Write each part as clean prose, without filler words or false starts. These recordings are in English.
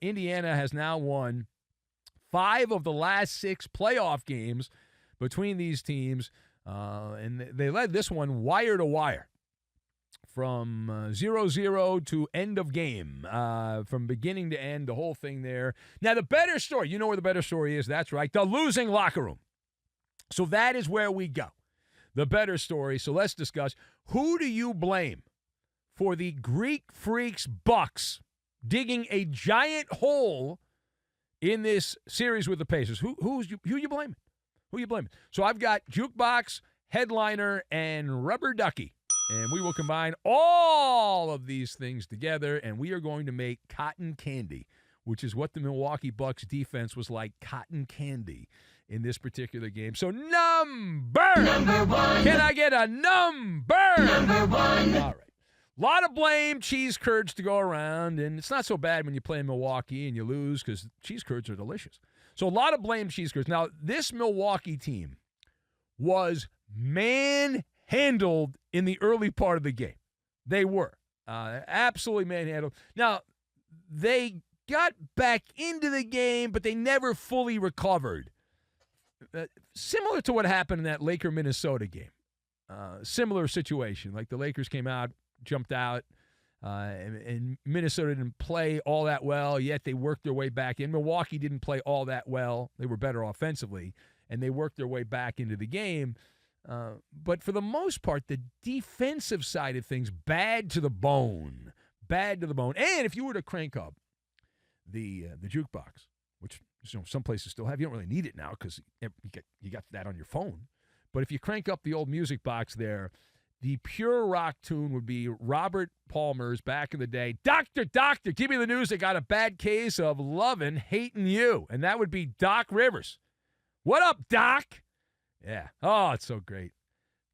Indiana has now won 5 of the last 6 playoff games between these teams, and they led this one wire to wire from 0-0 to end of game, from beginning to end, the whole thing there. Now, the better story, you know where the better story is. That's right, the losing locker room. So that is where we go, the better story. So let's discuss, who do you blame for the Greek Freaks Bucks digging a giant hole in this series with the Pacers? Who you blaming? Who you blaming? So I've got Jukebox, Headliner, and Rubber Ducky. And we will combine all of these things together, and we are going to make cotton candy, which is what the Milwaukee Bucks defense was like, cotton candy in this particular game. So number one. Can I get a number? Number one. All right. A lot of blame, cheese curds to go around, and it's not so bad when you play in Milwaukee and you lose because cheese curds are delicious. So a lot of blame, cheese curds. Now, this Milwaukee team was manhandled in the early part of the game. They were absolutely manhandled. Now, they got back into the game, but they never fully recovered. Similar to what happened in that Laker-Minnesota game. Similar situation. Like the Lakers came out, jumped out, and Minnesota didn't play all that well, yet they worked their way back in. Milwaukee didn't play all that well. They were better offensively, and they worked their way back into the game. But for the most part, the defensive side of things, bad to the bone. Bad to the bone. And if you were to crank up the jukebox, which some places still have, you don't really need it now because you got that on your phone. But if you crank up the old music box there, the pure rock tune would be Robert Palmer's back in the day. Doctor, give me the news. I got a bad case of lovin', hating you. And that would be Doc Rivers. What up, Doc? Yeah. Oh, it's so great.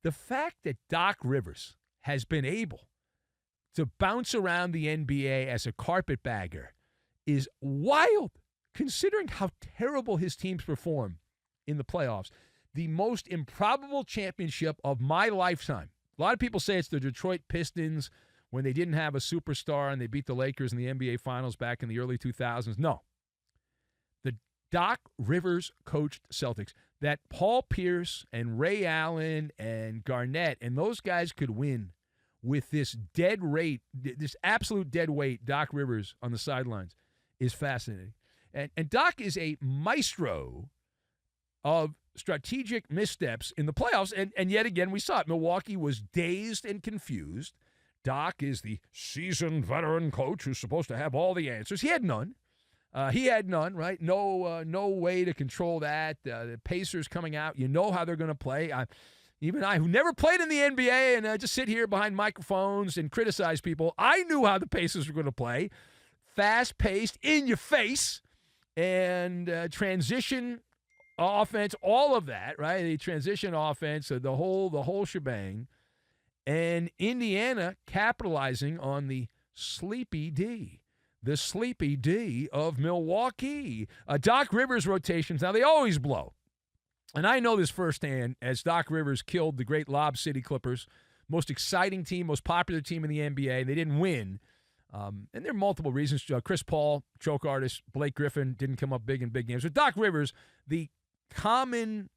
The fact that Doc Rivers has been able to bounce around the NBA as a carpetbagger is wild, considering how terrible his teams perform in the playoffs. The most improbable championship of my lifetime. A lot of people say it's the Detroit Pistons when they didn't have a superstar and they beat the Lakers in the NBA Finals back in the early 2000s. No. The Doc Rivers coached Celtics. That Paul Pierce and Ray Allen and Garnett and those guys could win with this this absolute dead weight Doc Rivers on the sidelines is fascinating. And Doc is a maestro of strategic missteps in the playoffs. And yet again, we saw it. Milwaukee was dazed and confused. Doc is the seasoned veteran coach who's supposed to have all the answers. He had none. Right? No way to control that. The Pacers coming out, you know how they're going to play. Even I, who never played in the NBA and just sit here behind microphones and criticize people, I knew how the Pacers were going to play. Fast-paced, in your face, and transition offense, all of that, right? The transition offense, the whole shebang. And Indiana capitalizing on the sleepy D. The sleepy D of Milwaukee. Doc Rivers rotations, now they always blow. And I know this firsthand as Doc Rivers killed the great Lob City Clippers, most exciting team, most popular team in the NBA. They didn't win. And there are multiple reasons. Chris Paul, choke artist, Blake Griffin didn't come up big in big games. But Doc Rivers, the common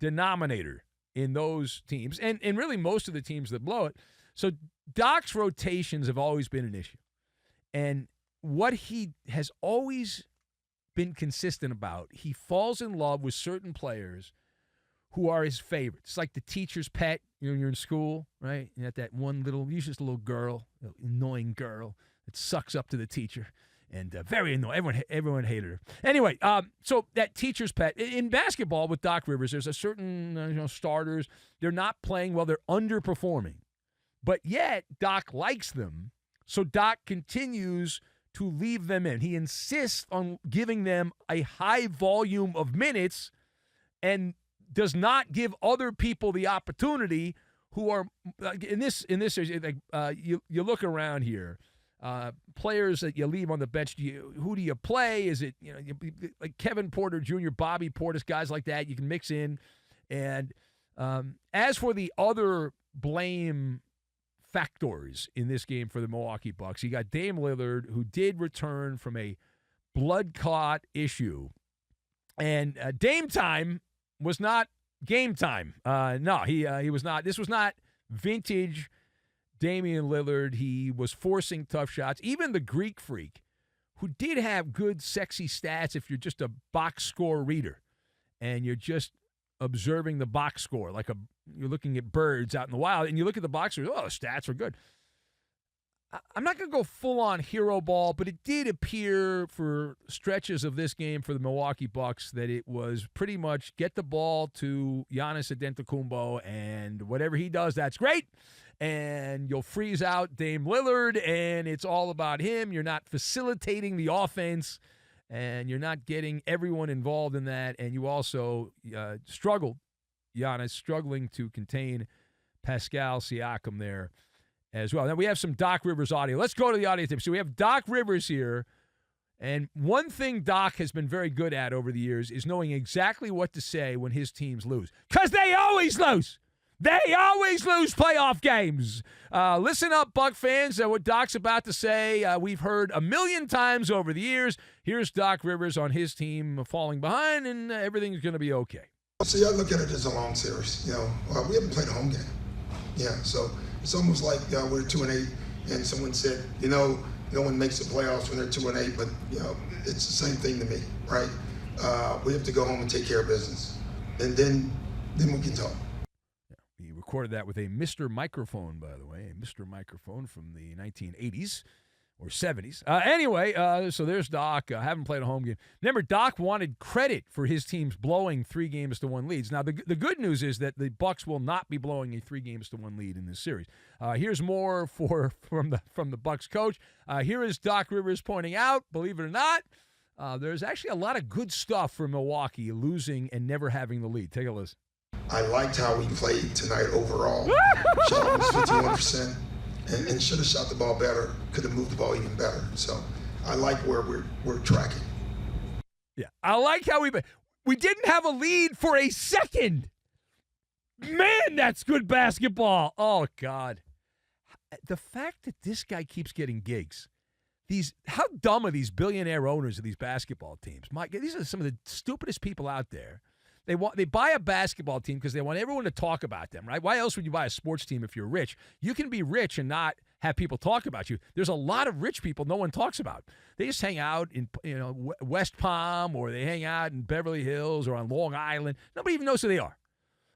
denominator in those teams, and really most of the teams that blow it. So Doc's rotations have always been an issue. And what he has always been consistent about, he falls in love with certain players who are his favorites. It's like the teacher's pet. You're in school, right? You got that one little, usually just a little girl, annoying girl that sucks up to the teacher. And very annoying. Everyone hated her. Anyway, so that teacher's pet. In basketball with Doc Rivers, there's a certain starters. They're not playing well. They're underperforming. But yet, Doc likes them. So Doc continues to leave them in. He insists on giving them a high volume of minutes and does not give other people the opportunity who are in this you look around here, players that you leave on the bench. Who do you play? Is it like Kevin Porter Jr., Bobby Portis, guys like that you can mix in. And as for the other blame factors in this game for the Milwaukee Bucks, you got Dame Lillard, who did return from a blood clot issue. And Dame time was not game time. No, he was not. This was not vintage Damian Lillard. He was forcing tough shots. Even the Greek Freak, who did have good, sexy stats if you're just a box score reader and you're just observing the box score, like you're looking at birds out in the wild, and you look at the box score, oh, the stats are good. I'm not going to go full-on hero ball, but it did appear for stretches of this game for the Milwaukee Bucks that it was pretty much get the ball to Giannis Antetokounmpo, and whatever he does, that's great. And you'll freeze out Dame Lillard, and it's all about him. You're not facilitating the offense, and you're not getting everyone involved in that. And you also struggled, Giannis, struggling to contain Pascal Siakam there as well. Now, we have some Doc Rivers audio. Let's go to the audio tape. So we have Doc Rivers here, and one thing Doc has been very good at over the years is knowing exactly what to say when his teams lose, because they always lose. They always lose playoff games. Listen up, Buck fans, what Doc's about to say. We've heard a million times over the years. Here's Doc Rivers on his team falling behind, and everything's going to be okay. See, I look at it as a long series. We haven't played a home game. So it's almost like we're 2-8, and someone said, no one makes the playoffs when they're 2-8, but it's the same thing to me, right? We have to go home and take care of business, and then we can talk. He recorded that with a Mr. Microphone, by the way, a Mr. Microphone from the 1980s or 70s. Anyway, so there's Doc. Haven't played a home game. Remember, Doc wanted credit for his teams blowing 3-1 leads. Now, the good news is that the Bucks will not be blowing a 3-1 lead in this series. Here's more from the Bucks coach. Here is Doc Rivers pointing out, believe it or not, there's actually a lot of good stuff for Milwaukee losing and never having the lead. Take a listen. I liked how we played tonight overall. Shot almost 51%, and should have shot the ball better. Could have moved the ball even better. So I like where we're tracking. Yeah, I like how we didn't have a lead for a second. Man, that's good basketball. Oh God, the fact that this guy keeps getting gigs. How dumb are these billionaire owners of these basketball teams? These are some of the stupidest people out there. They buy a basketball team because they want everyone to talk about them, right? Why else would you buy a sports team if you're rich? You can be rich and not have people talk about you. There's a lot of rich people no one talks about. They just hang out in West Palm, or they hang out in Beverly Hills or on Long Island. Nobody even knows who they are.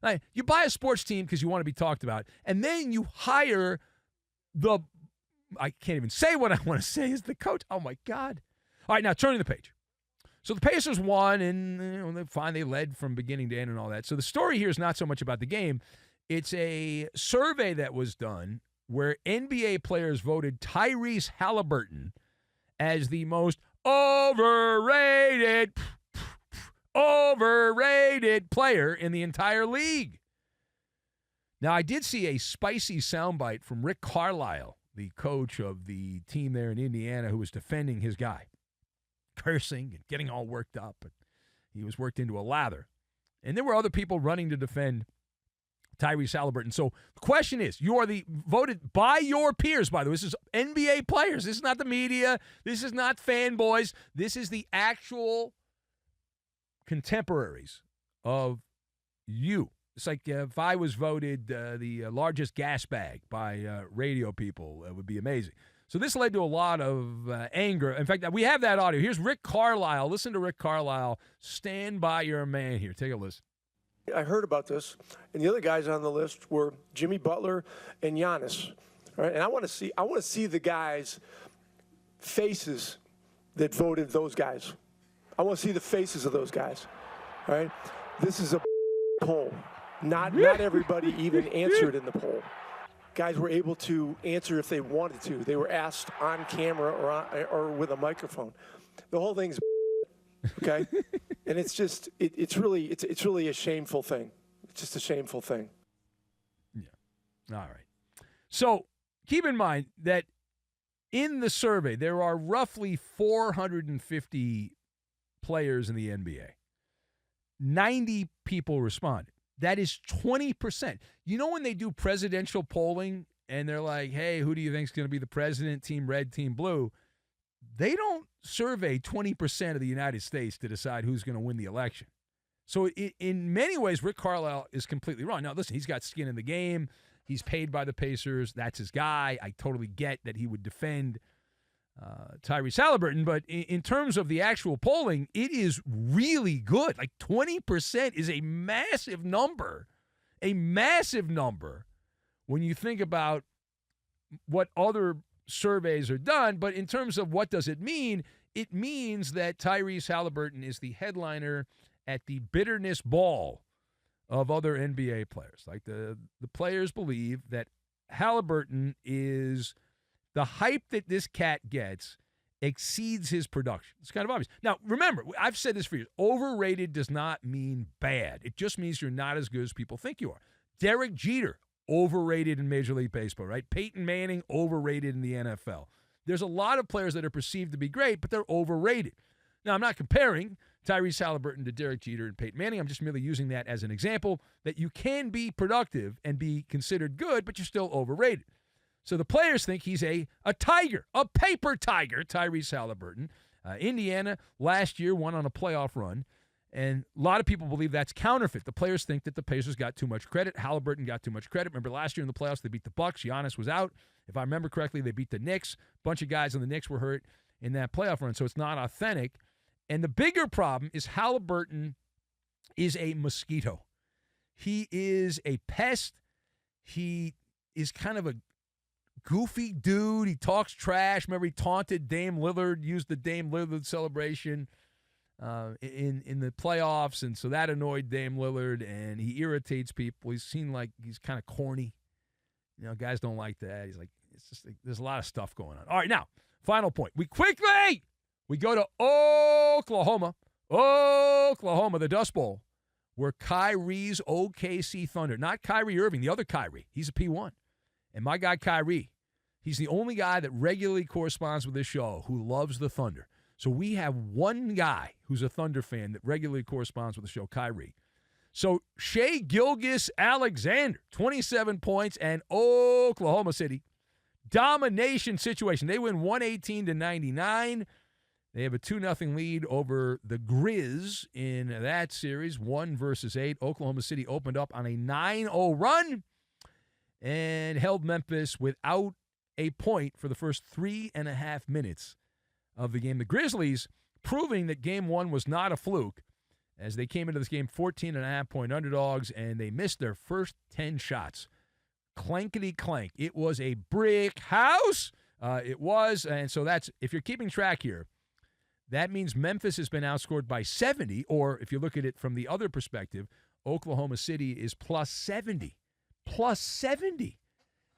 Right? You buy a sports team because you want to be talked about, and then you hire I can't even say what I want to say is the coach. Oh, my God. All right, now turning the page. So the Pacers won, and they led from beginning to end and all that. So the story here is not so much about the game. It's a survey that was done where NBA players voted Tyrese Halliburton as the most overrated player in the entire league. Now, I did see a spicy soundbite from Rick Carlisle, the coach of the team there in Indiana, who was defending his guy, cursing and getting all worked up. And he was worked into a lather. And there were other people running to defend Tyrese Halliburton. So the question is, you are voted by your peers, by the way. This is NBA players. This is not the media. This is not fanboys. This is the actual contemporaries of you. It's like if I was voted the largest gas bag by radio people, it would be amazing. So this led to a lot of anger. In fact, we have that audio. Here's Rick Carlisle. Listen to Rick Carlisle. Stand by your man here. Take a listen. I heard about this, and the other guys on the list were Jimmy Butler and Giannis. All right, and I want to see the guys' faces that voted those guys. I want to see the faces of those guys. All right, this is a poll. Not everybody even answered in the poll. Guys were able to answer if they wanted to. They were asked on camera or with a microphone. The whole thing's okay, and it's just it's really a shameful thing. It's just a shameful thing. Yeah. All right. So keep in mind that in the survey there are roughly 450 players in the NBA. 90 people responded. That is 20%. You know when they do presidential polling and they're like, hey, who do you think is going to be the president, team red, team blue? they don't survey 20% of the United States to decide who's going to win the election. So in many ways, Rick Carlisle is completely wrong. Now, listen, he's got skin in the game. He's paid by the Pacers. That's his guy. I totally get that he would defend Tyrese Halliburton. But in terms of the actual polling, it is really good. Like 20% is a massive number. A massive number when you think about what other surveys are done. But in terms of what does it mean, it means that Tyrese Halliburton is the headliner at the bitterness ball of other NBA players. Like the players believe that Halliburton is the hype that this cat gets exceeds his production. It's kind of obvious. Now, remember, I've said this for years. Overrated does not mean bad. It just means you're not as good as people think you are. Derek Jeter, overrated in Major League Baseball, right? Peyton Manning, overrated in the NFL. There's a lot of players that are perceived to be great, but they're overrated. Now, I'm not comparing Tyrese Halliburton to Derek Jeter and Peyton Manning. I'm just merely using that as an example that you can be productive and be considered good, but you're still overrated. So the players think he's a tiger, a paper tiger, Tyrese Halliburton. Indiana last year won on a playoff run, and a lot of people believe that's counterfeit. The players think that the Pacers got too much credit. Halliburton got too much credit. Remember last year in the playoffs, they beat the Bucks. Giannis was out. If I remember correctly, they beat the Knicks. A bunch of guys on the Knicks were hurt in that playoff run, so it's not authentic. And the bigger problem is Halliburton is a mosquito. He is a pest. He is kind of a goofy dude. He talks trash. Remember, he taunted Dame Lillard, used the Dame Lillard celebration in the playoffs, and so that annoyed Dame Lillard, and he irritates people. He's seen like he's kind of corny. You know, guys don't like that. He's like, it's just like, there's a lot of stuff going on. All right, now, final point. We go to Oklahoma, the Dust Bowl, where Kyrie's OKC Thunder, not Kyrie Irving, the other Kyrie, he's a P1. And my guy Kyrie, he's the only guy that regularly corresponds with this show who loves the Thunder. So we have one guy who's a Thunder fan that regularly corresponds with the show, Kyrie. So Shai Gilgeous-Alexander, 27 points, and Oklahoma City, domination situation. They win 118-99. They have a 2-0 lead over the Grizz in that series, 1-8. Oklahoma City opened up on a 9-0 run and held Memphis without a point for the first 3.5 minutes of the game. The Grizzlies proving that game one was not a fluke as they came into this game 14.5-point underdogs, and they missed their first 10 shots. Clankety clank. It was a brick house. It was, and so that's, if you're keeping track here, that means Memphis has been outscored by 70, or if you look at it from the other perspective, Oklahoma City is plus 70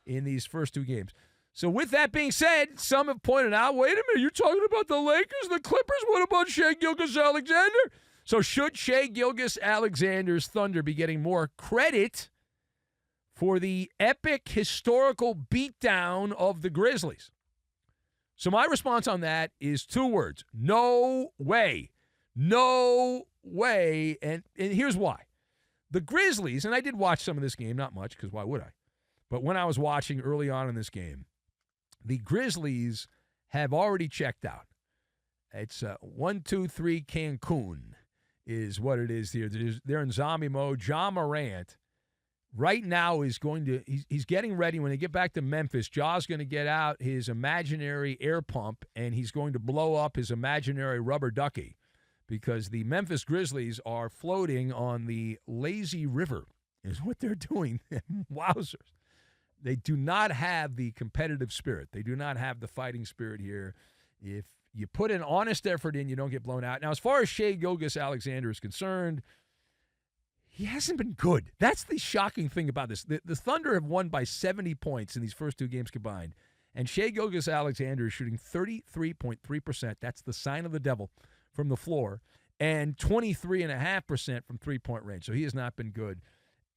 in these first two games. So with that being said, some have pointed out, wait a minute, you're talking about the Lakers, the Clippers? What about Shai Gilgeous-Alexander? So should Shai Gilgeous-Alexander's Thunder be getting more credit for the epic historical beatdown of the Grizzlies? So my response on that is 2 words. No way. No way. And here's why. The Grizzlies, and I did watch some of this game, not much, because why would I? But when I was watching early on in this game, the Grizzlies have already checked out. It's 1-2-3 Cancun is what it is here. They're in zombie mode. Ja Morant right now is going to, he's getting ready. When they get back to Memphis, Ja's going to get out his imaginary air pump, and he's going to blow up his imaginary rubber ducky because the Memphis Grizzlies are floating on the lazy river is what they're doing. Wowzers. They do not have the competitive spirit. They do not have the fighting spirit here. If you put an honest effort in, you don't get blown out. Now, as far as Shai Gilgeous-Alexander is concerned, he hasn't been good. That's the shocking thing about this. The Thunder have won by 70 points in these first two games combined, and Shai Gilgeous-Alexander is shooting 33.3%. That's the sign of the devil from the floor, and 23.5% from three-point range. So he has not been good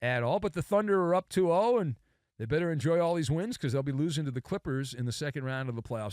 at all. But the Thunder are up 2-0, and they better enjoy all these wins because they'll be losing to the Clippers in the second round of the playoffs.